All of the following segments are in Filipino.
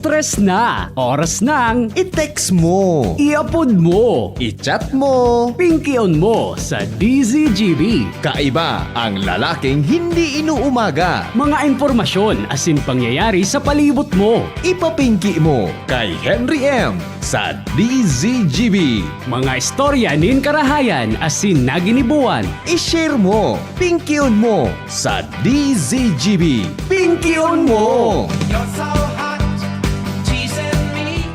Tres na, oras nang I-text mo, i-upload mo, i-chat mo. pinky-on mo sa DZGB. Kaiba ang lalaking hindi inuumaga. Mga impormasyon asin pangyayari sa palibot mo. Ipapinki mo kay Henry M. sa DZGB. Mga istorya nin karahayan asin naginibuan. I-share mo, pinky-on mo sa DZGB. Pinky-on mo! You're so hot, teasing me.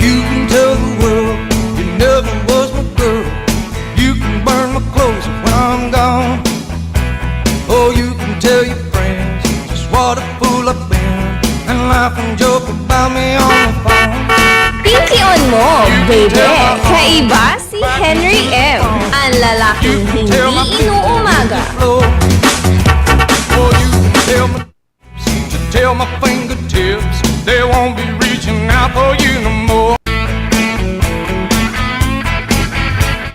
You can tell the world you never was my girl. You can burn my clothes when I'm gone. Oh, you can tell your friends just what a fool I've been and laugh and joke about me on the phone. Pinky on mo, baby! Kaiba si Henry M. Ang lalaking hindi inuumaga. Oh, you can tell my to tell my fingertips they won't be reaching out for you no more.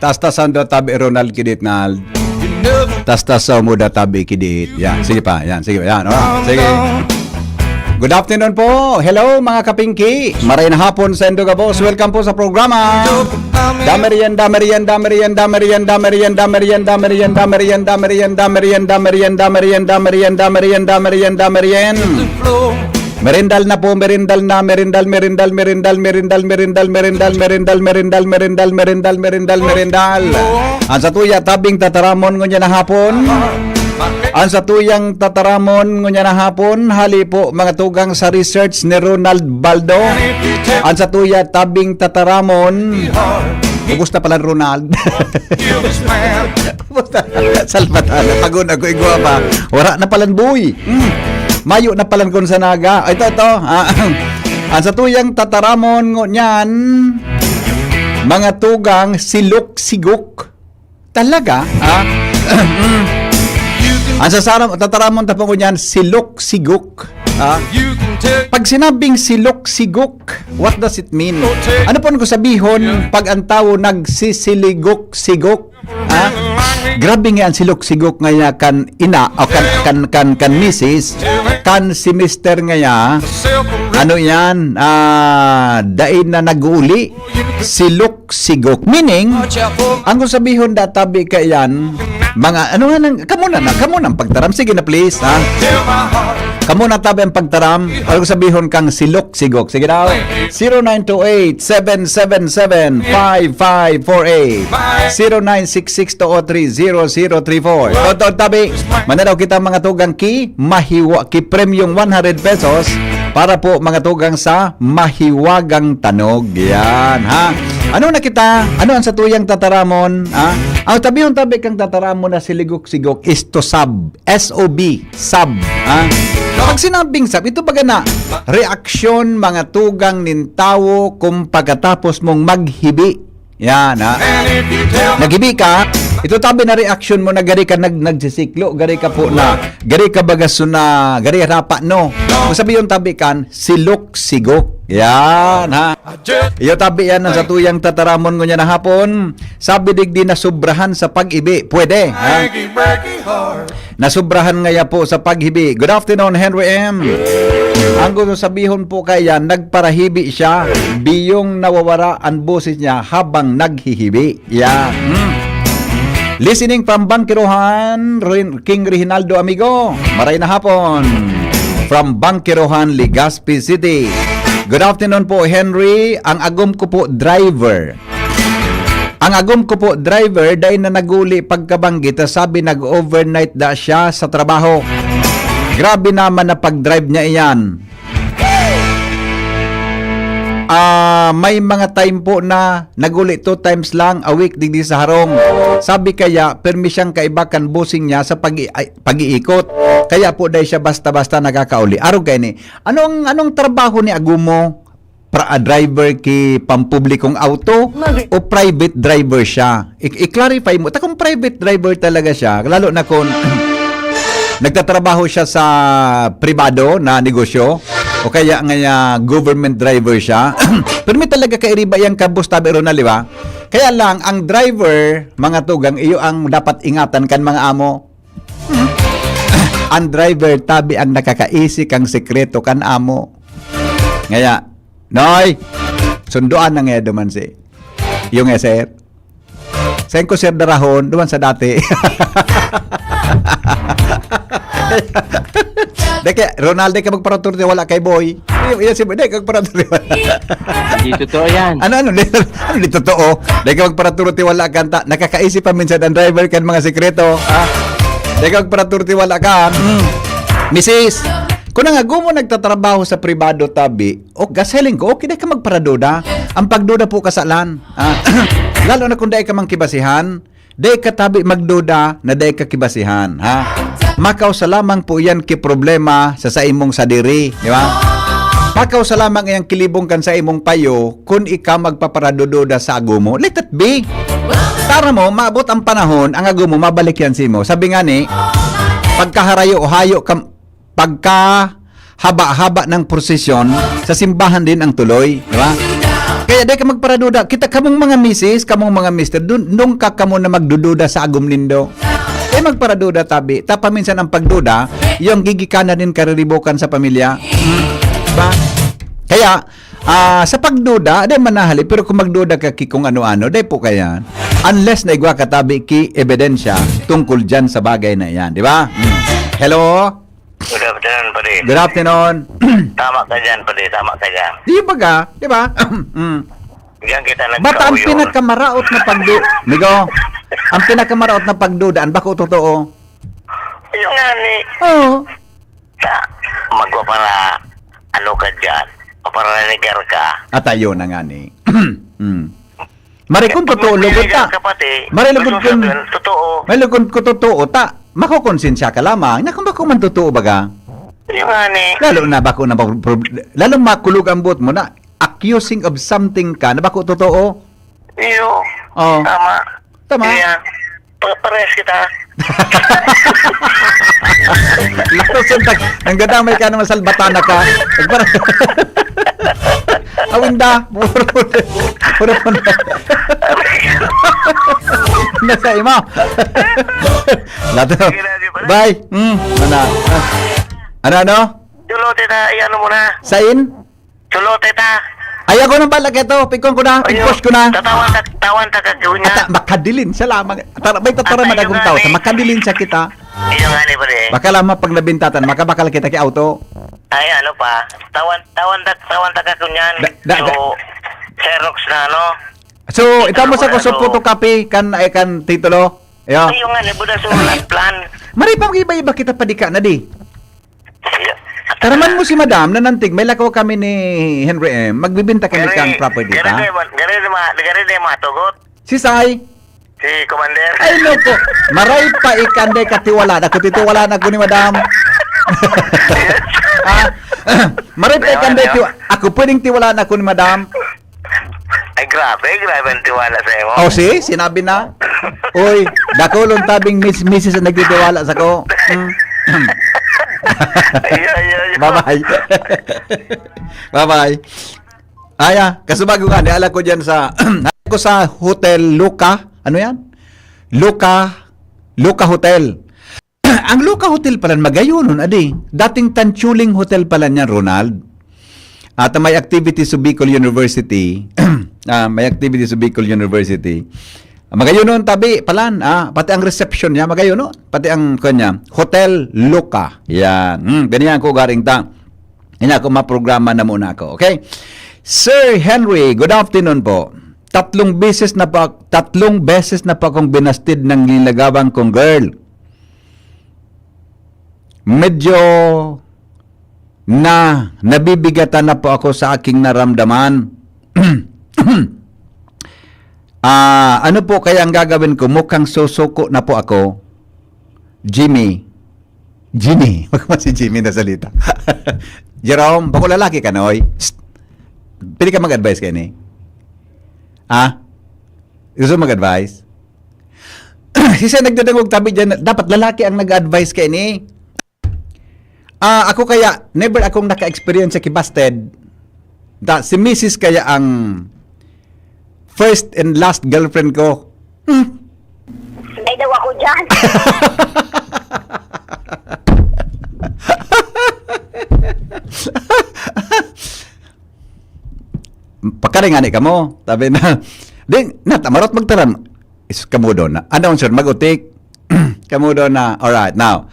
Tas-tasan do tabi Ronald kidit ngal. You never Tas-tasaw mo da tabi kidit. Yan, sige pa. Yan, sige. Yan, alright. Sige. Good afternoon po. Hello mga kapingki. Maray na hapon sa Endoga Boss. Welcome po sa programa. joke about me. Damerian, damerian, damerian, damerian, damerian, damerian, damerian, damerian, damerian, damerian, damerian, damerian, damerian, damerian, damerian, damerian. The floor. Merindal na po, merindal na, merindal, merindal, merindal, merindal, merindal, merindal, merindal, merindal, merindal, merindal, merindal, merindal. Ang sa tuya, tabing tataramon ngunya na hapon. Ang sa tuyang tataramon ngunya na hapon, hali po mga tugang sa research ni Ronald Baldo. Ang sa tuya, tabing tataramon. Ubus na pala Ronald. You this man. Salvatana, pagod ako igwa pa. Wala na palan buhay. Mayo na palan kon sa naga. Ito. Ang sa tuyang tataramon ngunyan, mga tugang silok sigok. Talaga? Ang sa tataramon tapong ngunyan, silok sigok. You can tell Pag sinabing silok sigok, what does it mean? Ano po ko sabihon pag ang tao nagsisiligok sigok? Grabe nga ang silok sigok nga kan ina o kan misis, kan si mister nga ya, yourself a ano yan, dain na nag-uli, silok sigok. Meaning, ang kung sabihon databi ka yan, mga ano nga nang, kamo nang pagtaram. Sige na please, ha? tell my heart. Kamo na tabi ang pagtaram. Ano sabihon kang silok sigok. Sige daw. 0928-777-5548 0966-203-0034. Totoo tabi. Manadaw kita mga tugang ki premium 100 pesos para po mga tugang sa mahiwagang tanog. Yan, ha? Ano na kita? Ano ang sa tuyang tataramon? Ha? Ang tabihon tabi kang tataramon na siligok-sigok is to sub. S-O-B. Sub. Ha? Pag sinabing sub, ito baga na reaksyon mga tugang nintawo kung pagkatapos mong maghibi. Yan, ha? And if you tell me Naghibi ka, ito tabi na reaksyon mo na gari ka nagsisiklo, gari ka po na, gari ka bagaso na, gari rapa no. Kung sabi yung tabi kan, silok sigok. Yan, ha? I just Iyo tabi yan ang sa tuyang tataramon ko niya na hapon. Sabi digdi na sobrahan sa pag-ibi. Pwede, ha? breaky heart. Nasubrahan ngaya po sa paghibi. Good afternoon, Henry M. Ang gusto sabihon po kaya, nagparahibi siya, biyong nawawara ang boses niya habang naghihibi. Yan. Listening from Bangkirohan, King Reginaldo amigo. Maray na hapon. From Bangkirohan, Legazpi City. Good afternoon po, Henry. Ang agom ko po, driver. Ang agom ko po, driver, dahil na naguli pagkabanggit, sabi nag-overnight da siya sa trabaho. Grabe naman na pag-drive niya iyan. May mga time po na naguli 2 times lang a week digdi sa harong. Sabi kaya, permisyang kaibakan busing niya sa pag-iikot. Kaya po dahil siya basta-basta nagkakauli. Araw kayo ni, anong trabaho ni Agumo? Driver ki pampublikong auto o private driver siya? I-clarify mo. Kung private driver talaga siya, lalo na kung nagtatrabaho siya sa pribado na negosyo, o kaya nga government driver siya. Pero may talaga kairiba yung kabus tabi ron na, di ba? Kaya lang, ang driver, mga tugang, iyo ang dapat ingatan kan mga amo. Ang driver, tabi ang nakakaisi kang sekreto kan amo. Ngaya, Noy, sunduan na nga duman si. Yung sir. Saan ko sir darahon, duman sa dati. Deke, Ronaldo ka magparatur di wala kay boy. Iya si boy, deke magparatur di wala. Hindi totoo yan. Ano di totoo? Deke magparatur di wala kanta. Nakakaisip pa minsan ang driver kan mga sekreto. Ha? Deke magparatur di wala ka. Mrs. Kung nga gumo nagtatrabaho sa pribado tabi, o gaseling ko, okay, deke magparaduda. Ang pagduda po kasalan. Lalo na kung deke ka mangkibasihan, deke ka tabi magduda na deke ka kibasihan. Ha? Makaw sa lamang po yan ki problema sa imong sadiri, di ba? Makaw sa lamang yang kilibong kan sa imong payo kung ika magpaparadududa sa agumo. Let it be. Tara mo, maabot ang panahon, ang agumo mabalik yan si mo. Sabi nga ni, pagkaharayo o hayo pagka haba-haba ng prosesyon, sa simbahan din ang tuloy, di ba? Kaya di ka magparaduda. Kita kamong mga misis, kamong mga mister, nung ka kamo na magdududa sa agum nindo. Kaya magparaduda tabi. Tapa minsan ang pagduda, yung gigikanan din kariribukan sa pamilya. Diba? Kaya, sa pagduda, di manahali, pero kung magduda ka ki kung ano-ano, di po kaya, unless na igwa katabi ki ebidensya tungkol dyan sa bagay na yan. Di ba? Hello? Good afternoon, pare. Good afternoon. Tama ka dyan, pare. Tama ka dyan. Di ba ka? Di ba? Diyan kita Ba't ang nagkauyo. pinakamaraot na pagduda? Migo, ang pinakamaraot na pagdudaan, bako totoo? Yung nga ni, Oo. magwa para, ano ka dyan, paparanigar ka. At ayun na nga ni. Marikon totoo, lugod ta. Ka pati, Marilugod gusto kun. sabihin, totoo. May lugod ko totoo ta. Makokonsensya ka lamang. Naku, bako man totoo baga. Yung nga ni, Lalo na bako na lalo makulog ang buot mo na accusing of something ka na bako totoo. iyo, Oh. tama. Tama. Iya, pares kita. Lalo suntag. Ang gadamay ka naman salbatana ka. Para awinda. Puro nasa ima. Lato. Bye. Ano? Chulote ta, iyan mo na. Sain? Chulote ta. Ayaw ko ng balag ito. Pikon ko na. Pigpost ko na. Tawan ta kagawin niya. Ata, makadilin siya lamang. May tatara Ata, madagong yung tao. nga, eh. Makadilin siya kita. Iyo nga ni, pare. Baka lamang pag nabintatan, makabakal kita ki auto. Ay, ano pa? Tawan ta kakunyan. Da- So, Xerox na, ano? So, ito mo sa ko sa photocopy kan titulo. Ayo. Ay, yung nga ni, buda sulat plan. Mari pa iba-iba kita padika na di. Iyo. Taraman mo si Madam na nantig, may lakaw kami ni Henry M. Magbibinta kami kang property Gari ta. de matugot. Si Sai. Si Commander. Ay loko. Maray pa ikande katiwala na ko titiwala na ko ni Madam. Maray pa ikande ako pwedeng tiwala na ko ni Madam. Ay, grabe ang tiwala sa iyo. Oh, sinabi na. Oy, dakolon tabing Mrs. na nagtitiwala sa ko. Ay. Bye-bye. Bye-bye. Aya, kasubago nga, ala ko dyan sa, ko sa Hotel Luca. Ano yan? Luca Hotel. Ang Luca Hotel pala, magayunon, adi. Dating Tanchuling Hotel pala niyan, Ronald. At may activity sa Bicol University. May activity sa Bicol University. Magayunon tabi palan, pati ang reception niya magayunon, pati ang kanya Hotel Luca. Yan. Ganyan ko garing ta. Ina ko maprograma na muna ako, okay? Sir Henry, good afternoon po. 3 beses na po akong binastid ng nilagawang kong girl. Medyo nabibigatan na po ako sa aking naramdaman. Ano po kaya ang gagawin ko? Mukhang susuko na po ako. Jimmy. Wag mo si Jimmy na salita. Jerome, bako lalaki ka na, oy. Pwede ka mag-advise kayo ni? Gusto mag-advise? Sisa nagdadangog tabi dyan, dapat lalaki ang nag-advise kayo ni. Ako kaya, never akong naka-experience sa kibasted. Si Mrs. kaya ang first and last girlfriend ko. May daw ako dyan. Pagkaringani ka mo. Sabi na, di, natamarot magtaran. Is kamudo na. Ano sir, magutik. Kamudo na. Alright, now.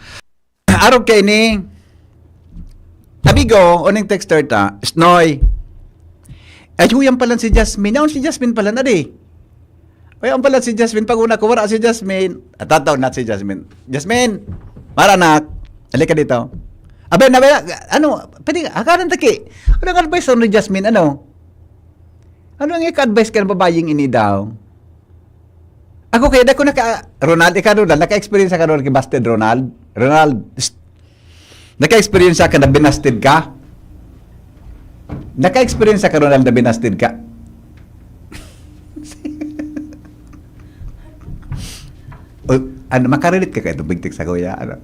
Araw kay ni, amigo, uning texter ta, Snoy. Ay, huyang pala si Jasmine. Naon si Jasmine pala na di. Ay, ang pala si Jasmine. Pag una ko, wala si Jasmine. Tataw na si Jasmine. Jasmine, para anak. Halika dito. Abay, ano, pwede, akaran taki. Ano ang advice ni Jasmine, ano? Ano ang ika-advise ka ng babaying ini daw? Ako kaya, dako Ronald, naka-experience ka ron kay Busted Ronald? Ronald, naka-experience ka na binasted ka? Naka-experience ka Ronald na binasted ka? Ano, makarelate ka kayo bigtik sa kuya? Ano?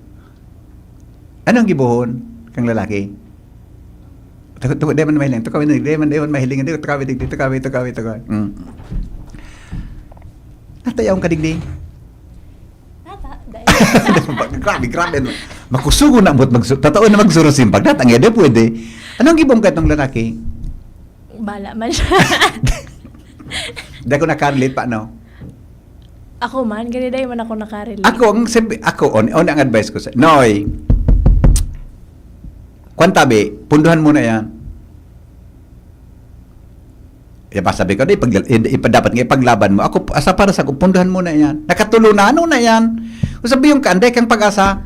Anong gibuhon kang lalaki? Tuko, di man mahiling. Tukawi, di man mahiling. Tukawi. Natayawang ka digdi. Grabe. Makusugo na ambot tataon na magsurusimpag. Datang yun, pwede. Anong gibong ka itong lalaki? Bala man siya. Di ako nakarelate pa, no? Ako man, ganito man ako nakarelate. Ako, on ang advice ko sa, Noy, kwantabi, punduhan mo na yan. Diba, sabi ko, dapat nga ipaglaban mo. Ako, asa para sa punduhan mo na yan. Nakatulo na, ano na yan? Kung sabi yung kanday kang pag-asa.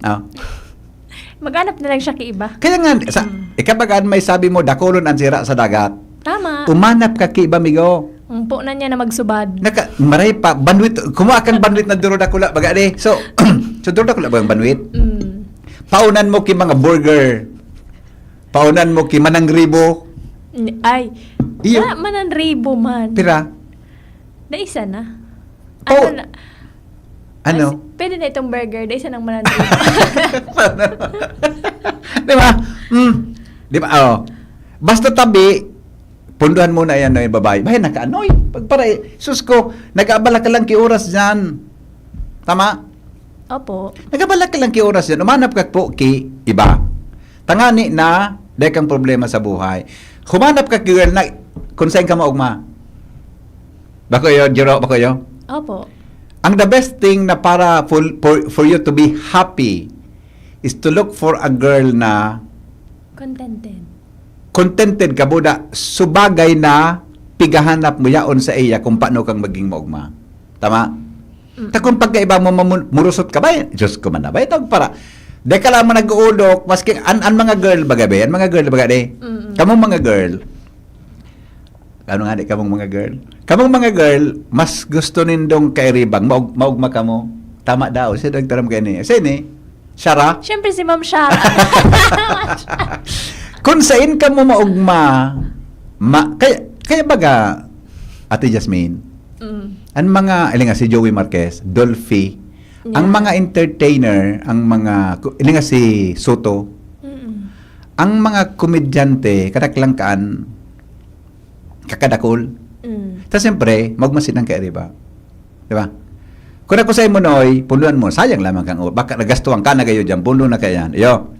Oh. Maghanap na lang siya kay iba. Kaya nga, ikabagaan may sabi mo, dakulon ang sira sa dagat. Tama. Umanap ka kay iba, migo. Umpo na niya na magsubad. Maray pa, bandwit, kumuha kang bandwit na duro dakula, baga de. So, duro dakula ba ang bandwit? Paunan mo ki mga burger. Paunan mo ki manang ribo. Ay, Iyo. manan ribo man. Pira. Da isa na. Oh. Na? Ano? Pwede na itong burger. Da isa ng manan ribo. Di ba? Di ba? Oh. Basta tabi, punduhan mo na yan ng babae. Bahay, naka-anoy. Pagpara, sus ko, nag-aabala ka lang ki oras dyan. Tama? Opo. Nag-aabala ka lang ki oras dyan. Umanap ka po ki iba. Tangani na, dahil kang problema sa buhay. Humanap ka girl na, kung saan ka maugma. Bako yun, Jiro, bako yun. Opo. Ang the best thing na para for you to be happy is to look for a girl na contented ka buda, subagay na pigahanap mo yaon sa iya kung paano kang maging maugma. Tama? Takong pagkaiba mo murusot ka ba? Diyos ko man na ba? Ito para, di ka lang nag-uulok, maski, an mga girl baga ba? An mga girl baga di? Kamong mga girl, ano nga di kamong mga girl? Kamong mga girl, mas gusto nindong kairibang, maugma ka mo. Tama daw, siya nagtaram kayo niya. Sini? Shara? Siyempre si Ma'am Shara. Kung saan ka mo maugma, kaya baga, Ate Jasmine, ang mga, ilinga si Joey Marquez, Dolphy, ang mga entertainer, ang mga, ilinga si Soto, ang mga komedyante, kadaklangkaan, kakadakol. Tapos siyempre, magmasin ang kaya, diba? Diba? Kung ako sa'yo mo, Noy, punduan mo, sayang lamang kang, baka nagastuhan ka na kayo dyan, pundo na kaya yan. Iyo.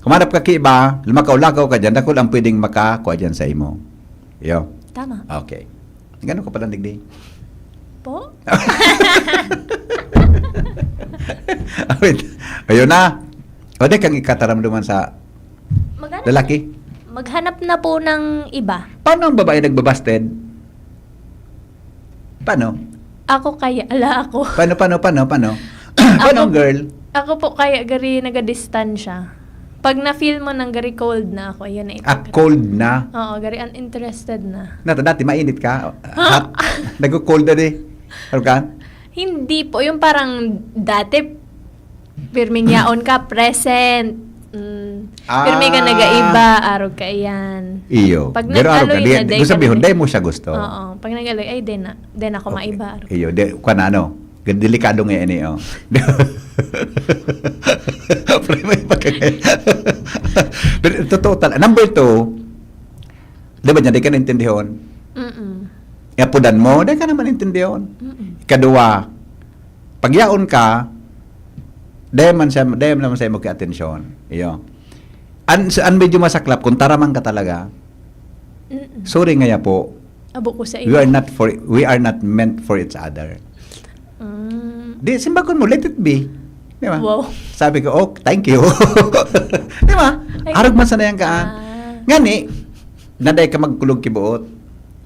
Kumanap ka kiba, lumakaw-lakaw ka dyan, dako lang pwedeng makakuha dyan sa imo. Iyo. Tama. Okay. Gano'n ka pala nagdi? Po? Wait. Ayun na. O di kang ikataramduman sa lalaki. Maghanap na po ng iba. Paano ang babae nagbabasted? Paano? Ako kaya, ako. Paano? Paano ang girl? Ako po kaya gari nagadistansya. Pag na-feel mo ng gari cold na ako, yan na ito. Cold na? Oo, gari uninterested na. Dati mainit ka? Hot? Nag-cold na di? Ano ka? Hindi po, yung parang dati, pirming yaon ka, present. Pirming ka nagaiba, araw ka yan. Iyo. Pag Pero nag-aloy na, day gusto sabihin, ka day mo siya gusto. Oo, pag nag-aloy, ay, day na ako maiba. Araw. Iyo, kung ano, delikado nga yan eh, oh. Pero totoo talaga. Number 2, di ba niya, di ka naintindihon? Iapudan mo, dahil ka naman intindiyon. Ikadua, pagyaon ka, dahil naman sa'yo magka-atensyon. Iyo. An medyo masaklap, kung taraman ka talaga, sorry nga po, Abo ko sa we are not meant for each other. Di, simbakon mo, let it be. Di ba? Wow. Sabi ko, oh, thank you. Di ba? Ay, Arog man sanayan ka. Ngani, naday ka magkulog kibuot.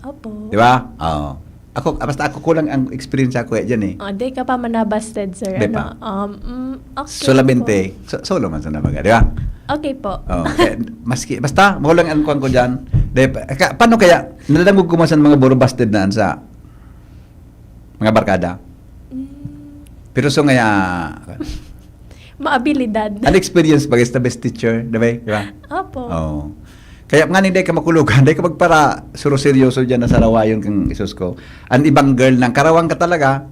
Opo. Di ba? Oo. Basta ako kulang ang experience ako dyan eh. Di ka pa manabasted, sir. Di pa. Okay Solamente, solo man sana baga, di ba? po. Okay po. Oh, maski basta mo lang ang kuan ko diyan. Paano kaya nalalangog ko man sa mga buro busted na sa mga barkada? Pero so ngaya Maabilidad. an experience bagay the best teacher, di ba? Opo. Oh. Kaya nga hindi ka makulugan, hindi ka magpara suro seryoso diyan na sa rawayon kang isus ko. An ibang girl nang karawang ka talaga.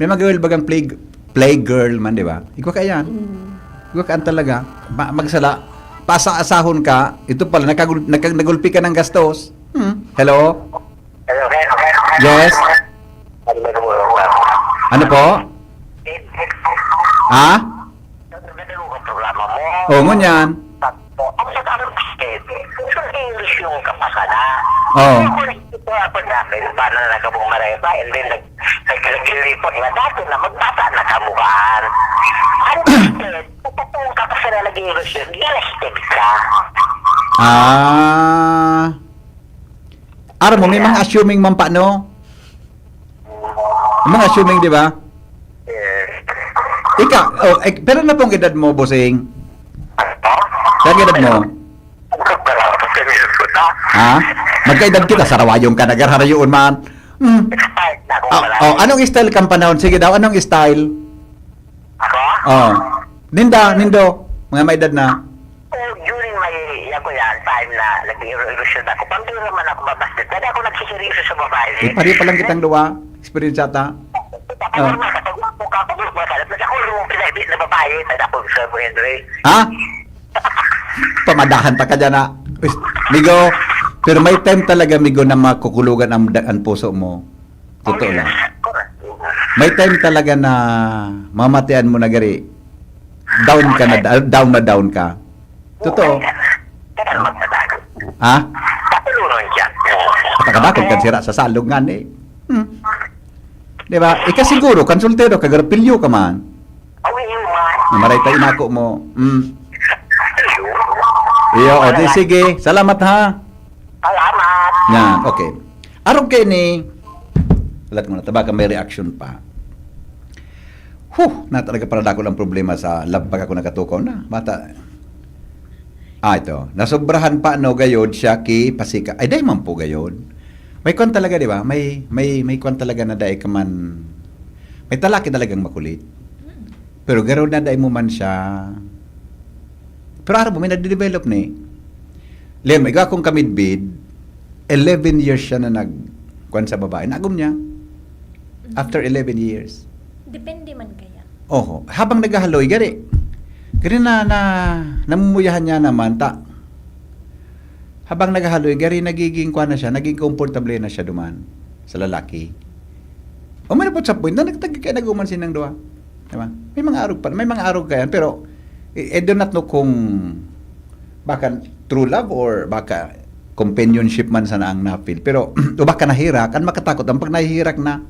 May mga girl bagang play girl man, di ba? Ikaw kaya yan. Ikaw kaan talaga. Magsala. Pasa-asahon ka. Ito pala, nagulpi ka ng gastos. Hello? Hello, Yes? Ano po? Ha? Programa mo. Oo, ngunyan. Ang sa karang basket, kung English yung kapasala. Oo. Ito ako namin, paano na nagabong mareba, and then nag-report nga dati na magbata na kamukaan. Ano basket, kung kapasala nag-English yun, arrested ka. Aram mo, may mga assuming man pa, no? May mga assuming, di ba? Ika, pero na pong edad mo, bossing? Kaya edad mo? Ha? Magkaedad kita, sarawayong ka, nagarharayoon man. Anong style kang panahon? Sige daw, anong style? Ako? Nindo, mga may edad na. During my time na nag-evolution ako, pag di naman ako mabasted, dahil ako nagsiseryoso sa babae. Pari pa lang kitang luwa. Experience yata. Kapag mo ka, pag masalap na ako yung pinaibit na babae, dahil ako sa Henry. Ha? Pamadahan pa ka dyan na. Migo, pero may time talaga, Migo, na makukulugan ang puso mo. Totoo lang. May time talaga na mamatian mo na gari. Down ka. Totoo. Kaya naman magtatago. Ha? Katulungan siya. Patakadakot kan sira sa salog nga eh. Diba? Ika siguro, konsultero, kagarapilyo ka man. Awin mo man. Namaray tayo nako mo. Iyo, o di sige. Salamat ha. Salamat. Yan, okay. Arog kayo ni... Alat mo na, tabaka may reaction pa. Na talaga para dako lang problema sa love pag ako nakatukaw na. Mata. Ito. Nasobrahan pa no gayod siya ki pasika. Ay, dahil man po gayod. May kwan talaga, di ba? May kwan talaga na dahil ka man... May talaki talagang makulit. Pero garo na dahil mo man siya... Pero araw mo, may nade-develop ni. Lem, ikaw akong kamidbid, 11 years siya na nag-kwan sa babae. Nagum niya. After 11 years. Depende man kaya. Oho. Habang naghahaloy, gari. Gari na namumuyahan niya naman, habang naghahaloy, gari nagiging kwan na siya, naging komportable na siya duman sa lalaki. O may napot sa point na kaya naguman sinang doa. Diba? May mga arog pa. May mga arog kaya. Pero, I do not know kung baka true love or baka companionship man sana ang na-feel. Pero, o baka nahirak, ang makatakot. Ang pag nahihirak na,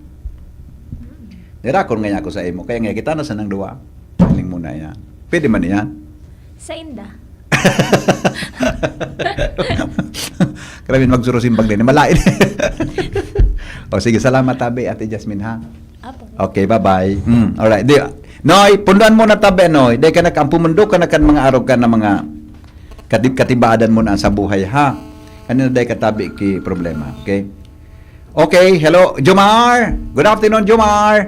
nirakon nga ako sa imo. Kaya nga, kita na sanang duwa. Hiling muna yan. Pwede man yan. Sa inda. Karami magsurusimbag din. Malain. O sige, salamat tabi, Ate Jasmine ha. Apo. Okay, bye-bye. Alright. Noy, punduan mo na tabi, Noy. Dahil ka na pumundo ka na kan mga arog ka na mga katibaadan mo na sa buhay, ha? Kanina dahil katabi ki problema, okay? Okay, hello, Jomar. Good afternoon, Jomar.